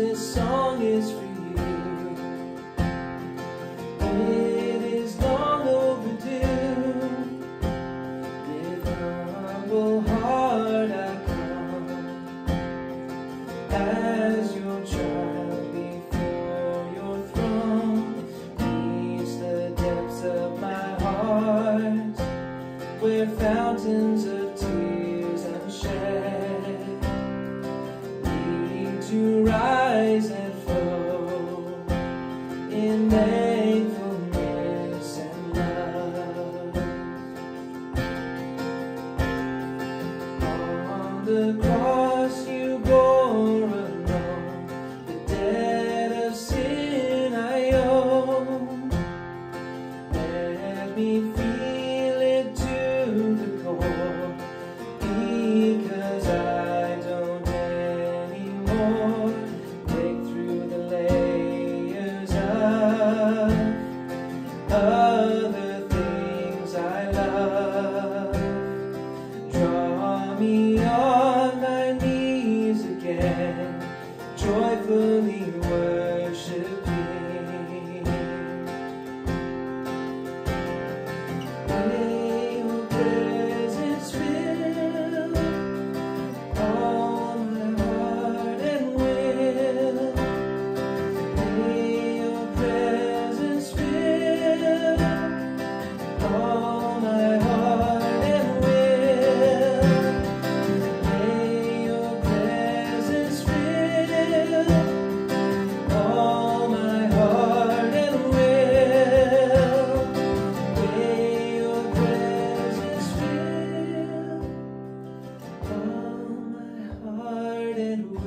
this song is for you. It is long overdue. With humble heart I come as your child before your throne. Reach the depths of my heart, where fountains of tears unshed need to rise and flow in thankfulness and love. On the cross you bore alone the debt of sin I own. Let me feel it to the core, because I don't anymore break through the layers of other things I love. Draw me on my knees again, joyfully worshiping. May your presence fill all my heart and will. May your presence fill all my heart and will. May your presence fill all my heart and will. May your presence fill all my heart and will.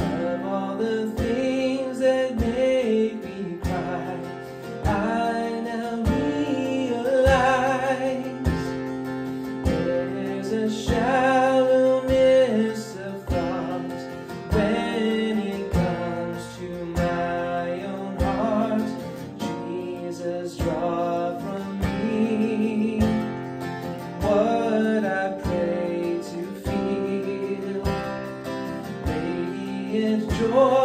Of all the things that make me cry, I now realize there's a shallowness of thought when it comes to my own heart. Jesus, draw from me what I pray to feel. Radiant joy